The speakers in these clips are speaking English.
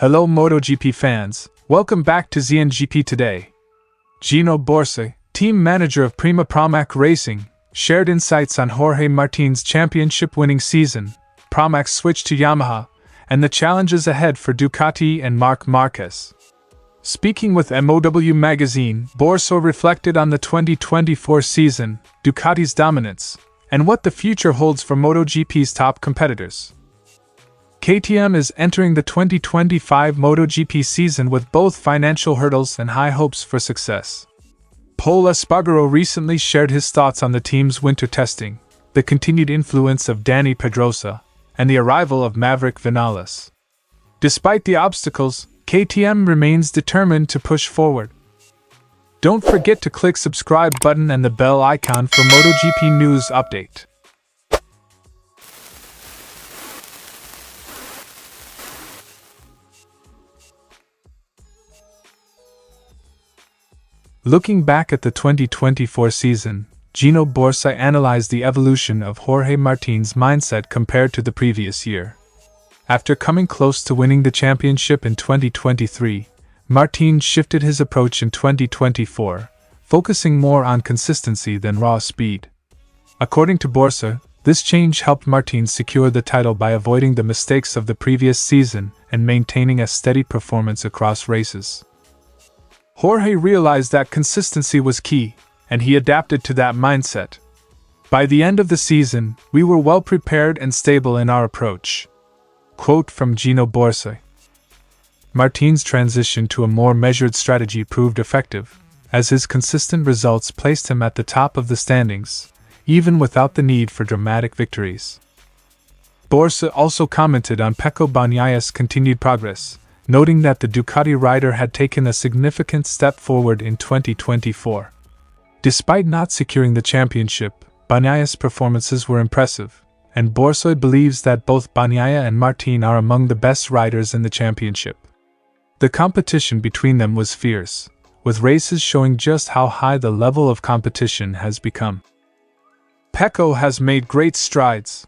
Hello MotoGP fans, welcome back to ZNGP Today. Gino Borsoi, team manager of Prima Pramac Racing, shared insights on Jorge Martín's championship-winning season, Pramac's switch to Yamaha, and the challenges ahead for Ducati and Marc Márquez. Speaking with MOW Magazine, Borsoi reflected on the 2024 season, Ducati's dominance, and what the future holds for MotoGP's top competitors. KTM is entering the 2025 MotoGP season with both financial hurdles and high hopes for success. Pol Espargaró recently shared his thoughts on the team's winter testing, the continued influence of Dani Pedrosa, and the arrival of Maverick Viñales. Despite the obstacles, KTM remains determined to push forward. Don't forget to click subscribe button and the bell icon for MotoGP news update. Looking back at the 2024 season, Gino Borsoi analyzed the evolution of Jorge Martín's mindset compared to the previous year. After coming close to winning the championship in 2023, Martín shifted his approach in 2024, focusing more on consistency than raw speed. According to Borsoi, this change helped Martín secure the title by avoiding the mistakes of the previous season and maintaining a steady performance across races. Jorge realized that consistency was key, and he adapted to that mindset. By the end of the season, we were well prepared and stable in our approach. Quote from Gino Borsoi. Martín's transition to a more measured strategy proved effective, as his consistent results placed him at the top of the standings, even without the need for dramatic victories. Borsoi also commented on Pecco Bagnaia's continued progress, noting that the Ducati rider had taken a significant step forward in 2024. Despite not securing the championship, Bagnaia's performances were impressive, and Borsoi believes that both Bagnaia and Martín are among the best riders in the championship. The competition between them was fierce, with races showing just how high the level of competition has become. Pecco has made great strides.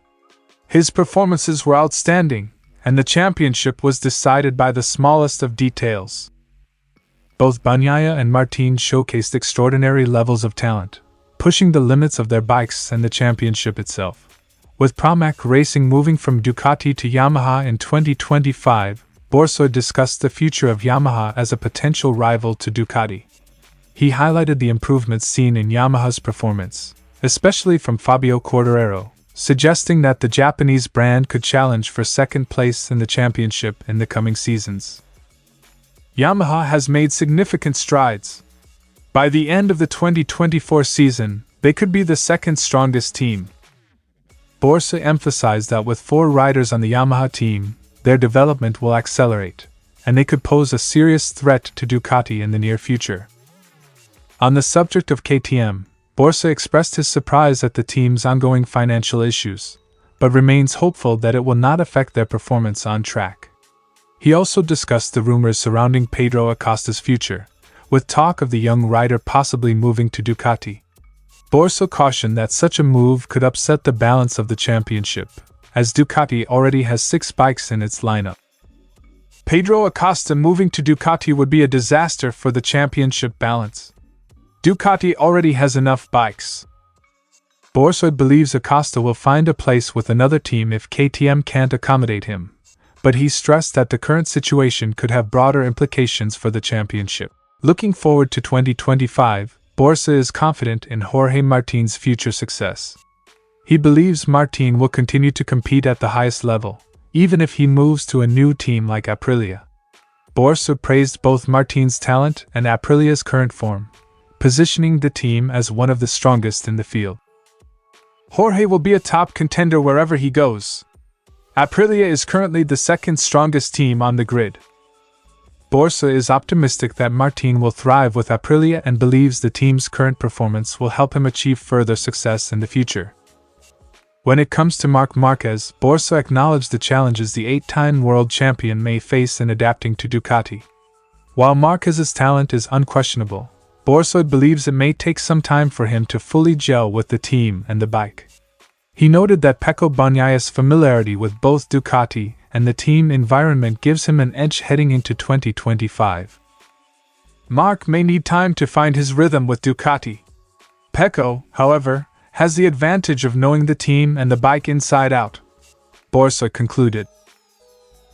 His performances were outstanding, and the championship was decided by the smallest of details. Both Bagnaia and Martín showcased extraordinary levels of talent, pushing the limits of their bikes and the championship itself. With Pramac Racing moving from Ducati to Yamaha in 2025, Borsoi discussed the future of Yamaha as a potential rival to Ducati. He highlighted the improvements seen in Yamaha's performance, especially from Fabio Quartararo, suggesting that the Japanese brand could challenge for second place in the championship in the coming seasons. Yamaha has made significant strides. By the end of the 2024 season, they could be the second strongest team. Borsoi emphasized that with 4 riders on the Yamaha team, their development will accelerate, and they could pose a serious threat to Ducati in the near future. On the subject of KTM, Borsoi expressed his surprise at the team's ongoing financial issues, but remains hopeful that it will not affect their performance on track. He also discussed the rumors surrounding Pedro Acosta's future, with talk of the young rider possibly moving to Ducati. Borsoi cautioned that such a move could upset the balance of the championship, as Ducati already has 6 bikes in its lineup. Pedro Acosta moving to Ducati would be a disaster for the championship balance. Ducati already has enough bikes. Borsoi believes Acosta will find a place with another team if KTM can't accommodate him, but he stressed that the current situation could have broader implications for the championship. Looking forward to 2025, Borsoi is confident in Jorge Martín's future success. He believes Martín will continue to compete at the highest level, even if he moves to a new team like Aprilia. Borsoi praised both Martín's talent and Aprilia's current form, positioning the team as one of the strongest in the field. Jorge will be a top contender wherever he goes. Aprilia is currently the second strongest team on the grid. Borsoi is optimistic that Martín will thrive with Aprilia and believes the team's current performance will help him achieve further success in the future. When it comes to Marc Márquez, Borsoi acknowledged the challenges the 8-time world champion may face in adapting to Ducati. While Márquez's talent is unquestionable, Borsoi believes it may take some time for him to fully gel with the team and the bike. He noted that Pecco Bagnaia's familiarity with both Ducati and the team environment gives him an edge heading into 2025. Marc may need time to find his rhythm with Ducati. Pecco, however, has the advantage of knowing the team and the bike inside out, Borsoi concluded.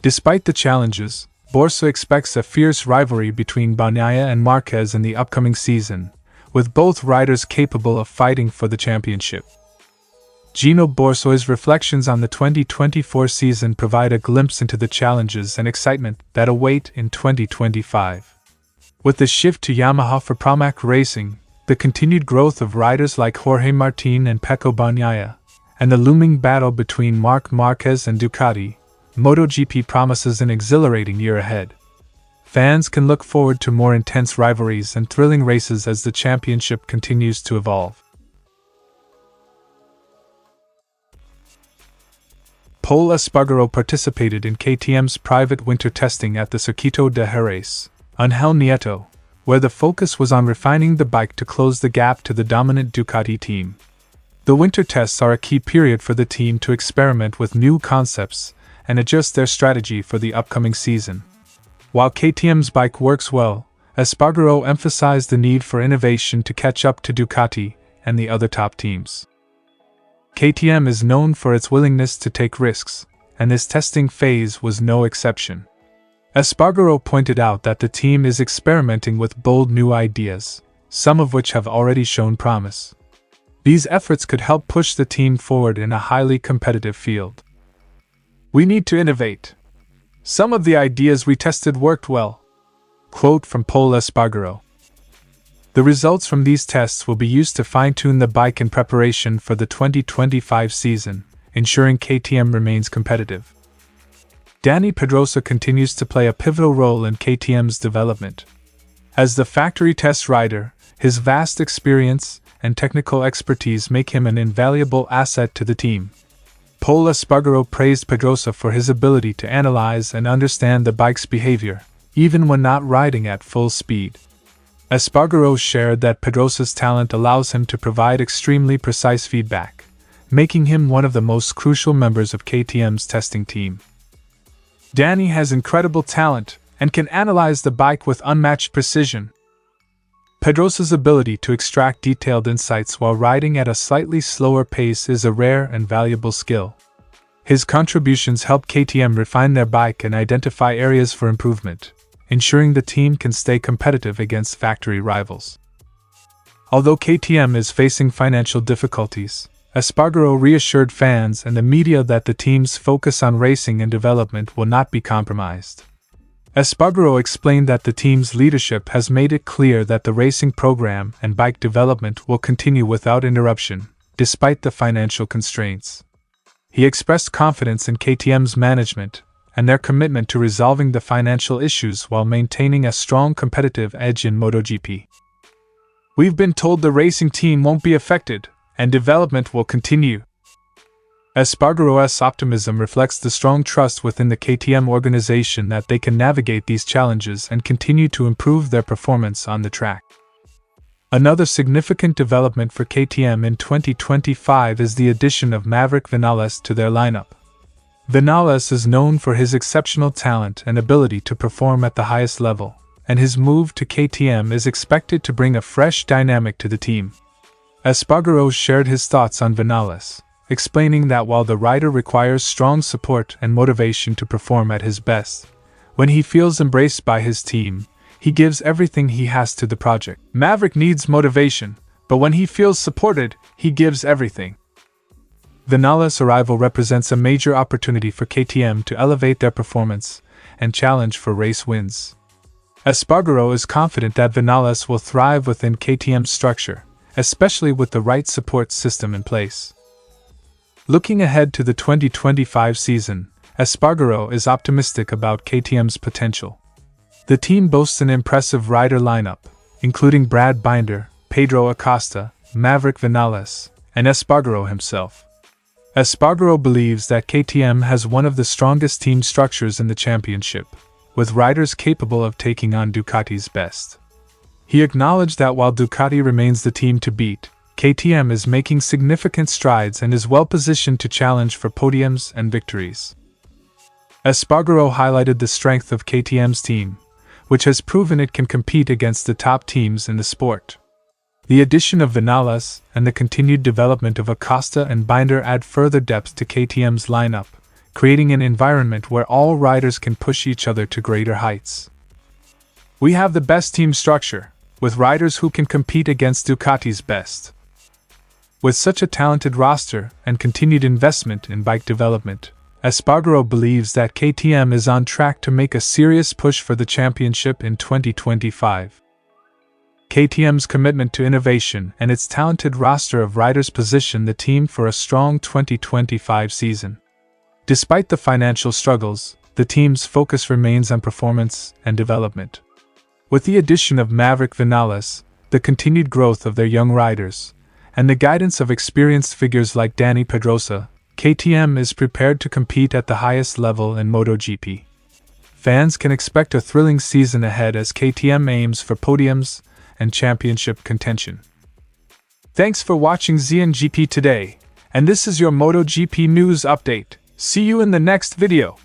Despite the challenges, Borsoi expects a fierce rivalry between Bagnaia and Marquez in the upcoming season, with both riders capable of fighting for the championship. Gino Borsoi's reflections on the 2024 season provide a glimpse into the challenges and excitement that await in 2025. With the shift to Yamaha for Pramac Racing, the continued growth of riders like Jorge Martín and Pecco Bagnaia, and the looming battle between Marc Márquez and Ducati, MotoGP promises an exhilarating year ahead. Fans can look forward to more intense rivalries and thrilling races as the championship continues to evolve. Pol Espargaró participated in KTM's private winter testing at the Circuito de Jerez, Ángel Nieto, where the focus was on refining the bike to close the gap to the dominant Ducati team. The winter tests are a key period for the team to experiment with new concepts and adjust their strategy for the upcoming season. While KTM's bike works well, Espargaró emphasized the need for innovation to catch up to Ducati and the other top teams. KTM is known for its willingness to take risks, and this testing phase was no exception. Espargaró pointed out that the team is experimenting with bold new ideas, some of which have already shown promise. These efforts could help push the team forward in a highly competitive field. "We need to innovate. Some of the ideas we tested worked well." Quote from Pol Espargaró. The results from these tests will be used to fine-tune the bike in preparation for the 2025 season, ensuring KTM remains competitive. Dani Pedrosa continues to play a pivotal role in KTM's development. As the factory test rider, his vast experience and technical expertise make him an invaluable asset to the team. Pol Espargaró praised Pedrosa for his ability to analyze and understand the bike's behavior, even when not riding at full speed. Espargaró shared that Pedrosa's talent allows him to provide extremely precise feedback, making him one of the most crucial members of KTM's testing team. "Dani has incredible talent and can analyze the bike with unmatched precision." Pedrosa's ability to extract detailed insights while riding at a slightly slower pace is a rare and valuable skill. His contributions help KTM refine their bike and identify areas for improvement, ensuring the team can stay competitive against factory rivals. Although KTM is facing financial difficulties, Espargaró reassured fans and the media that the team's focus on racing and development will not be compromised. Espargaró explained that the team's leadership has made it clear that the racing program and bike development will continue without interruption, despite the financial constraints. He expressed confidence in KTM's management and their commitment to resolving the financial issues while maintaining a strong competitive edge in MotoGP. "We've been told the racing team won't be affected, and development will continue." Espargaró's optimism reflects the strong trust within the KTM organization that they can navigate these challenges and continue to improve their performance on the track. Another significant development for KTM in 2025 is the addition of Maverick Viñales to their lineup. Viñales is known for his exceptional talent and ability to perform at the highest level, and his move to KTM is expected to bring a fresh dynamic to the team. Espargaró shared his thoughts on Viñales, explaining that while the rider requires strong support and motivation to perform at his best, when he feels embraced by his team, he gives everything he has to the project. "Maverick needs motivation, but when he feels supported, he gives everything." Viñales' arrival represents a major opportunity for KTM to elevate their performance and challenge for race wins. Espargaró is confident that Viñales will thrive within KTM's structure, especially with the right support system in place. Looking ahead to the 2025 season, Espargaró is optimistic about KTM's potential. The team boasts an impressive rider lineup, including Brad Binder, Pedro Acosta, Maverick Viñales, and Espargaró himself. Espargaró believes that KTM has one of the strongest team structures in the championship, with riders capable of taking on Ducati's best. He acknowledged that while Ducati remains the team to beat, KTM is making significant strides and is well positioned to challenge for podiums and victories. Espargaró highlighted the strength of KTM's team, which has proven it can compete against the top teams in the sport. The addition of Viñales and the continued development of Acosta and Binder add further depth to KTM's lineup, creating an environment where all riders can push each other to greater heights. We have the best team structure, with riders who can compete against Ducati's best. With such a talented roster and continued investment in bike development, Espargaró believes that KTM is on track to make a serious push for the championship in 2025. KTM's commitment to innovation and its talented roster of riders position the team for a strong 2025 season. Despite the financial struggles, the team's focus remains on performance and development. With the addition of Maverick Viñales, the continued growth of their young riders, and the guidance of experienced figures like Dani Pedrosa, KTM is prepared to compete at the highest level in MotoGP. Fans can expect a thrilling season ahead as KTM aims for podiums and championship contention. Thanks for watching ZNGP Today, and this is your MotoGP news update. See you in the next video.